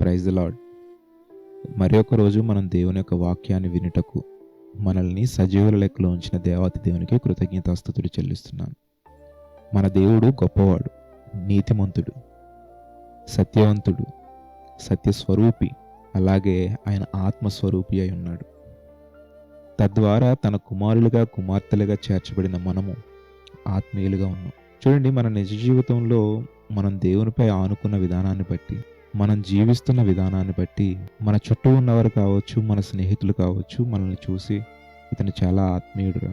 Praise the lord. మరి ఒక రోజు మనం దేవుని యొక్క వాక్యాన్ని వినుటకు మనల్ని సజీవుల లెక్కలో ఉంచిన దేవాతి దేవునికి కృతజ్ఞతాస్తుతులు చెల్లిస్తున్నాను. మన దేవుడు గొప్పవాడు, నీతిమంతుడు, సత్యవంతుడు, సత్యస్వరూపి, అలాగే ఆయన ఆత్మస్వరూపి అయి ఉన్నాడు. తద్వారా తన కుమారులుగా కుమార్తెలుగా చేర్చబడిన మనము ఆత్మీయులుగా ఉన్నాం. చూడండి, మన నిజ జీవితంలో మనం దేవునిపై ఆనుకున్న విధానాన్ని బట్టి, మనం జీవిస్తున్న విధానాన్ని బట్టి మన చుట్టూ ఉన్నవారు కావచ్చు, మన స్నేహితులు కావచ్చు, మనల్ని చూసి ఇతను చాలా ఆత్మీయుడురా,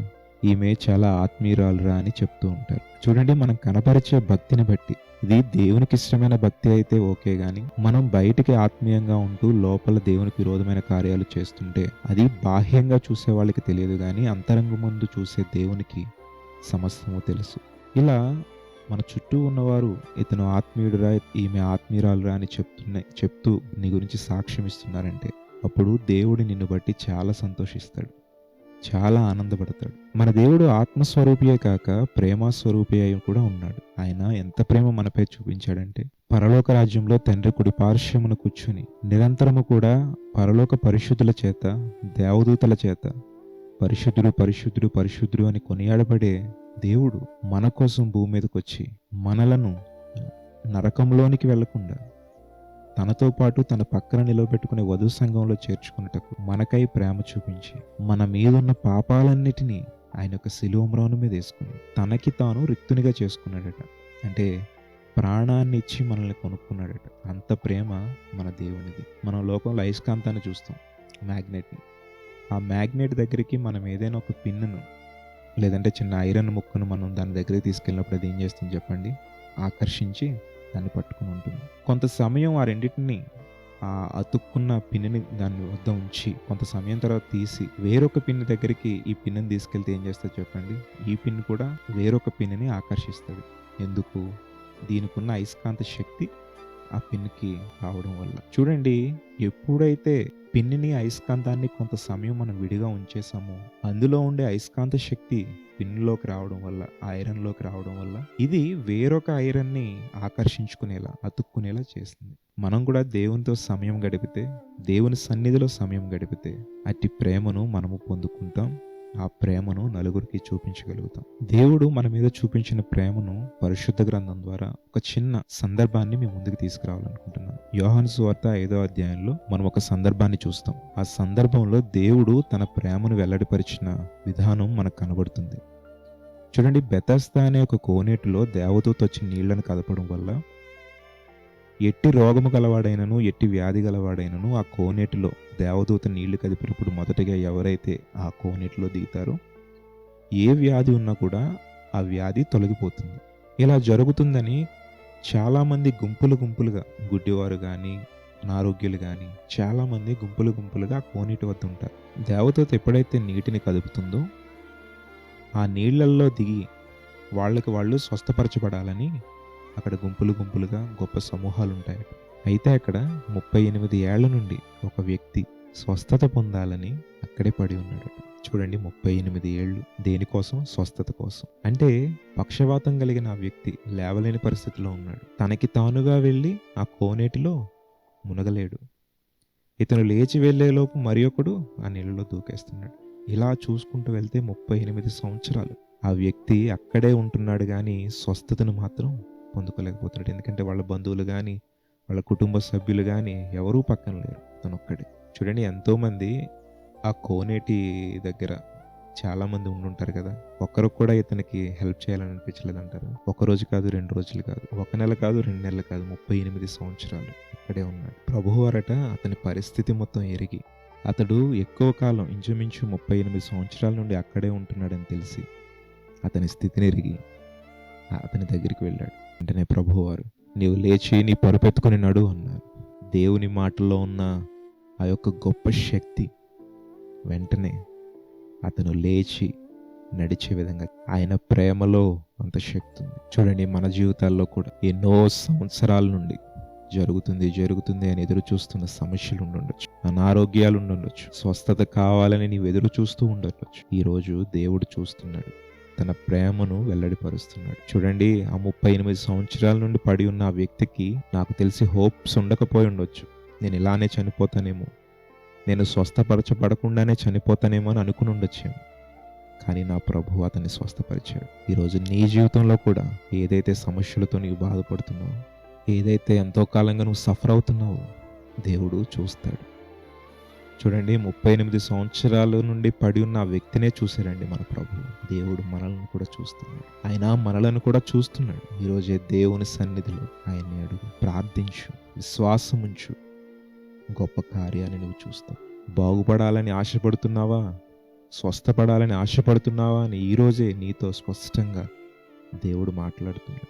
ఈమె చాలా ఆత్మీయురాలురా అని చెప్తూ ఉంటారు. చూడండి, మనం కనపరిచే భక్తిని బట్టి, ఇది దేవునికి ఇష్టమైన భక్తి అయితే ఓకే, కానీ మనం బయటికి ఆత్మీయంగా ఉంటూ లోపల దేవునికి విరోధమైన కార్యాలు చేస్తుంటే అది బాహ్యంగా చూసే వాళ్ళకి తెలియదు, కానీ అంతరంగం ముందు చూసే దేవునికి సమస్తము తెలుసు. ఇలా మన చుట్టూ ఉన్నవారు ఇతను ఆత్మీయుడురా, ఈమె ఆత్మీయురాలురా అని చెప్తూ నీ గురించి సాక్ష్యం ఇస్తున్నారంటే అప్పుడు దేవుడు నిన్ను బట్టి చాలా సంతోషిస్తాడు, చాలా ఆనందపడతాడు. మన దేవుడు ఆత్మస్వరూపియే కాక ప్రేమస్వరూపి అయి కూడా ఉన్నాడు. ఆయన ఎంత ప్రేమ మనపై చూపించాడంటే పరలోక రాజ్యంలో తండ్రి కుడి పార్శ్వమున కూర్చుని నిరంతరము కూడా పరలోక పరిశుద్ధుల చేత, దేవదూతల చేత పరిశుద్ధుడు పరిశుద్ధుడు పరిశుద్ధుడు అని కొనియాడబడే దేవుడు మన కోసం భూమి మీదకి వచ్చి మనలను నరకంలోనికి వెళ్లకుండా తనతో పాటు తన పక్కన నిలవబెట్టుకునే వధు సంఘంలో చేర్చుకున్నటకు మనకై ప్రేమ చూపించి మన మీదున్న పాపాలన్నిటినీ ఆయన యొక్క శిలువ మ్రాను మీద వేసుకుని తనకి తాను రిక్తునిగా చేసుకున్నాడట. అంటే ప్రాణాన్ని ఇచ్చి మనల్ని కొనుక్కున్నాడట. అంత ప్రేమ మన దేవునిది. మనం లోకంలో అయస్కాంతాన్ని చూస్తాం, మ్యాగ్నెట్ని. ఆ మ్యాగ్నెట్ దగ్గరికి మనం ఏదైనా ఒక పిన్నును లేదంటే చిన్న ఐరన్ ముక్కను మనం దాని దగ్గరికి తీసుకెళ్ళినప్పుడు అది ఏం చేస్తుంది చెప్పండి? ఆకర్షించి దాన్ని పట్టుకుని ఉంటుంది. కొంత సమయం ఆ రెండింటిని ఆ అతుక్కున్న పిన్నుని దాని వద్ద ఉంచి కొంత సమయం తర్వాత తీసి వేరొక పిన్ దగ్గరికి ఈ పిన్నుని తీసుకెళ్తే ఏం చేస్తుంది చెప్పండి? ఈ పిన్ కూడా వేరొక పిన్నుని ఆకర్షిస్తుంది. ఎందుకు? దీనికున్న అయస్కాంత శక్తి ఆ పిన్కి రావడం వల్ల. చూడండి, ఎప్పుడైతే పిన్నిని అయస్కాంతాన్ని కొంత సమయం మనం విడిగా ఉంచేసామో అందులో ఉండే అయస్కాంత శక్తి పిన్నులోకి రావడం వల్ల, ఐరన్లోకి రావడం వల్ల ఇది వేరొక ఐరన్ని ఆకర్షించుకునేలా, అతుక్కునేలా చేస్తుంది. మనం కూడా దేవునితో సమయం గడిపితే, దేవుని సన్నిధిలో సమయం గడిపితే అట్టి ప్రేమను మనము పొందుకుంటాం. ఆ ప్రేమను నలుగురికి చూపించగలుగుతాం. దేవుడు మన మీద చూపించిన ప్రేమను పరిశుద్ధ గ్రంథం ద్వారా ఒక చిన్న సందర్భాన్ని మీ ముందుకు తీసుకురావాలనుకుంటున్నాను. యోహాను సువార్త 5వ అధ్యాయంలో మనం ఒక సందర్భాన్ని చూస్తాం. ఆ సందర్భంలో దేవుడు తన ప్రేమను వెల్లడిపరిచిన విధానం మనకు కనబడుతుంది. చూడండి, బెతస్దా అనే ఒక కోనేటిలో దేవదూత వచ్చి నీళ్లను కదపడం వల్ల ఎట్టి రోగము గలవాడైనను, ఎట్టి వ్యాధి గలవాడైనను ఆ కోనేటిలో దేవదూత నీళ్లు కదిపినప్పుడు మొదటగా ఎవరైతే ఆ కోనేటిలో దిగుతారో ఏ వ్యాధి ఉన్నా కూడా ఆ వ్యాధి తొలగిపోతుంది. ఇలా జరుగుతుందని చాలామంది గుంపులుగా, గుడ్డివారు కానీ, అనారోగ్యులు కానీ చాలామంది గుంపులుగా ఆ కోనేటి వద్ద ఉంటారు. దేవదూత ఎప్పుడైతే నీటిని కదుపుతుందో ఆ నీళ్లల్లో దిగి వాళ్ళకి వాళ్ళు స్వస్థపరచబడాలని అక్కడ గుంపులుగా గొప్ప సమూహాలు ఉంటాయి. అయితే అక్కడ 38 ఏళ్ల నుండి ఒక వ్యక్తి స్వస్థత పొందాలని అక్కడే పడి ఉన్నాడట. చూడండి, 38 ఏళ్ళు దేనికోసం? స్వస్థత కోసం. అంటే పక్షవాతం కలిగిన ఆ వ్యక్తి లేవలేని పరిస్థితిలో ఉన్నాడు. తనకి తానుగా వెళ్ళి ఆ కోనేటిలో మునగలేడు. ఇతను లేచి వెళ్లేలోపు మరి ఒకడు ఆ నీళ్ళలో దూకేస్తున్నాడు. ఇలా చూసుకుంటూ వెళ్తే 38 సంవత్సరాలు ఆ వ్యక్తి అక్కడే ఉంటున్నాడు, కానీ స్వస్థతను మాత్రం పొందుకోలేకపోతున్నాడు. ఎందుకంటే వాళ్ళ బంధువులు కానీ, వాళ్ళ కుటుంబ సభ్యులు కానీ ఎవరూ పక్కన లేరు, తను ఒక్కడే. చూడండి, ఎంతోమంది ఆ కోనేటి దగ్గర చాలామంది ఉండుంటారు కదా, ఒక్కరు కూడా ఇతనికి హెల్ప్ చేయాలని అనిపించలేదంటారు. ఒక రోజు కాదు, 2 రోజులు కాదు, 1 నెల కాదు, 2 నెలలు కాదు, 38 సంవత్సరాలు ఇక్కడే ఉన్నాడు. ప్రభువారట అతని పరిస్థితి మొత్తం ఎరిగి, అతడు ఎక్కువ కాలం ఇంచుమించు 38 సంవత్సరాల నుండి అక్కడే ఉంటున్నాడని తెలిసి అతని స్థితిని ఎరిగి అతని దగ్గరికి వెళ్ళాడు. వెంటనే ప్రభువారు, నీవు లేచి నీ పరుపెత్తుకొని నడు అన్నారు. దేవుని మాటల్లో ఉన్న ఆ యొక్క గొప్ప శక్తి వెంటనే అతను లేచి నడిచే విధంగా, ఆయన ప్రేమలో అంత శక్తి ఉంది. చూడండి, మన జీవితాల్లో కూడా ఎన్నో సంవత్సరాల నుండి జరుగుతుంది అని ఎదురు చూస్తున్న సమస్యలు ఉండొచ్చు, అనారోగ్యాలు ఉండొచ్చు, స్వస్థత కావాలని నీవు ఎదురు చూస్తూ ఉండొచ్చు. ఈరోజు దేవుడు చూస్తున్నాడు, తన ప్రేమను వెల్లడిపరుస్తున్నాడు. చూడండి, ఆ 38 సంవత్సరాల నుండి పడి ఉన్న ఆ వ్యక్తికి నాకు తెలిసి హోప్స్ ఉండకపోయి ఉండొచ్చు, నేను ఇలానే చనిపోతానేమో, నేను స్వస్థపరచబడకుండానే చనిపోతానేమో అని అనుకుని ఉండొచ్చేమో. కానీ నా ప్రభువు అతన్ని స్వస్థపరిచాడు. ఈరోజు నీ జీవితంలో కూడా ఏదైతే సమస్యలతో నీవు బాధపడుతున్నావో, ఏదైతే ఎంతో కాలంగా నువ్వు సఫర్ అవుతున్నావో దేవుడు చూస్తాడు. చూడండి, 38 సంవత్సరాల నుండి పడి ఉన్న ఆ వ్యక్తినే చూశారండి మన ప్రభువు. దేవుడు మనల్ని కూడా చూస్తున్నాడు. ఆయన మనలను కూడా చూస్తున్నాడు. ఈరోజే దేవుని సన్నిధిలో ఆయన్ని అడుగు, ప్రార్థించు, విశ్వాసం ఉంచు. గొప్ప కార్యాన్ని నువ్వు చూస్తావు. బాగుపడాలని ఆశపడుతున్నావా, స్వస్థపడాలని ఆశపడుతున్నావా అని ఈరోజే నీతో స్పష్టంగా దేవుడు మాట్లాడుతున్నాడు.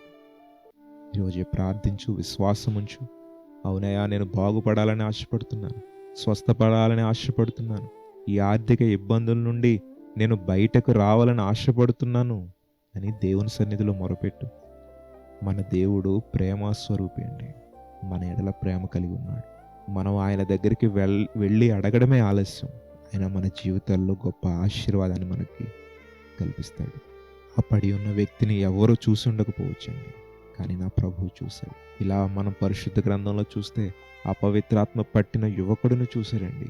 ఈరోజే ప్రార్థించు, విశ్వాసం ఉంచు. అవునయ్యా, నేను బాగుపడాలని ఆశపడుతున్నాను, స్వస్థపడాలని ఆశపడుతున్నాను, ఈ ఆర్థిక ఇబ్బందుల నుండి నేను బయటకు రావాలని ఆశపడుతున్నాను అని దేవుని సన్నిధిలో మొరపెట్టు. మన దేవుడు ప్రేమ స్వరూపి అండి. మన ఎడల ప్రేమ కలిగి ఉన్నాడు. మనం ఆయన దగ్గరికి వెళ్ళి అడగడమే ఆలస్యం. ఆయన మన జీవితాల్లో గొప్ప ఆశీర్వాదాన్ని మనకి కల్పిస్తాడు. ఆ పడి ఉన్న వ్యక్తిని ఎవరూ చూసి ఉండకపోవచ్చండి, కానీ నా ప్రభువు చూశాడు. ఇలా మనం పరిశుద్ధ గ్రంథంలో చూస్తే అపవిత్రాత్మ పట్టిన యువకుడిని చూశారండి.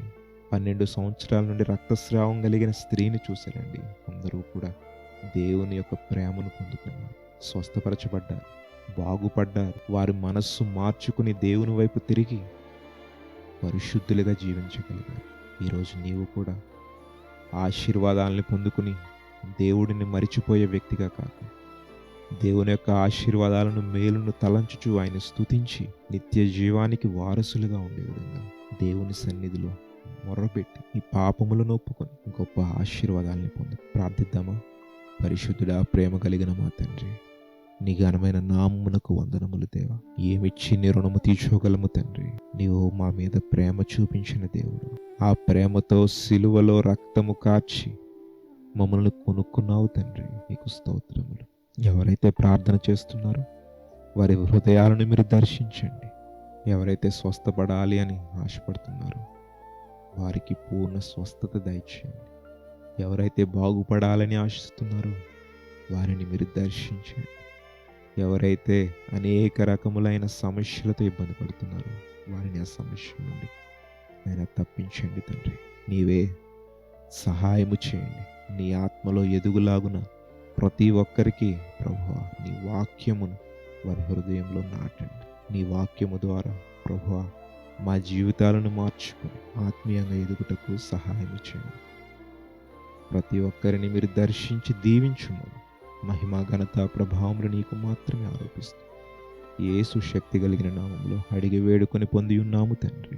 12 సంవత్సరాల నుండి రక్తస్రావం కలిగిన స్త్రీని చూశారండి. అందరూ కూడా దేవుని యొక్క ప్రేమను పొందుకున్నారు, స్వస్థపరచబడ్డారు, బాగుపడ్డారు. వారి మనస్సు మార్చుకుని దేవుని వైపు తిరిగి పరిశుద్ధులుగా జీవించగలిగారు. ఈరోజు నీవు కూడా ఆశీర్వాదాలని పొందుకుని దేవుడిని మరిచిపోయే వ్యక్తిగా కాక, దేవుని యొక్క ఆశీర్వాదాలను, మేలును తలంచుచు ఆయన స్తుతించి నిత్య జీవానికి వారసులుగా ఉండే విధంగా దేవుని సన్నిధిలో మొర్రపెట్టి ఈ పాపములను ఒప్పుకొని గొప్ప ఆశీర్వాదాలని పొందు. ప్రార్థిద్దామా? పరిశుద్ధుడా, ప్రేమ కలిగిన మా తండ్రి, నీ ఘనమైన నామమునకు వందనములు దేవా. ఏమిచ్చి నీ రుణము తీర్చుకోగలము తండ్రి. నీవు మా మీద ప్రేమ చూపించిన దేవుడు. ఆ ప్రేమతో సిలువలో రక్తము కార్చి మమ్మల్ని కొనుక్కున్నావు తండ్రి. నీకు స్తోత్రములు. ఎవరైతే ప్రార్థన చేస్తున్నారో వారి హృదయాలను మీరు దర్శించండి. ఎవరైతే స్వస్థపడాలి అని ఆశపడుతున్నారో వారికి పూర్ణ స్వస్థత దయచేయండి. ఎవరైతే బాగుపడాలని ఆశిస్తున్నారో వారిని మీరు దర్శించండి. ఎవరైతే అనేక రకములైన సమస్యలతో ఇబ్బంది పడుతున్నారో వారిని ఆ సమస్యల నుండి ఆయన తప్పించండి తండ్రి. నీవే సహాయము చేయండి. నీ ఆత్మలో ఎదుగులాగున ప్రతి ఒక్కరికి ప్రభువా నీ వాక్యమును వారి హృదయంలో నాటండి. నీ వాక్యము ద్వారా ప్రభువా మా జీవితాలను మార్చుకొని ఆత్మీయంగా ఎదుగుటకు సహాయం చేయండి. ప్రతి ఒక్కరిని మీరు దర్శించి దీవించుమని మహిమ, ఘనత, ప్రభావములు నీకు మాత్రమే ఆరోపిస్తూ యేసు శక్తి కలిగిన నామములో అడిగి వేడుకొని పొంది ఉన్నాము తండ్రి.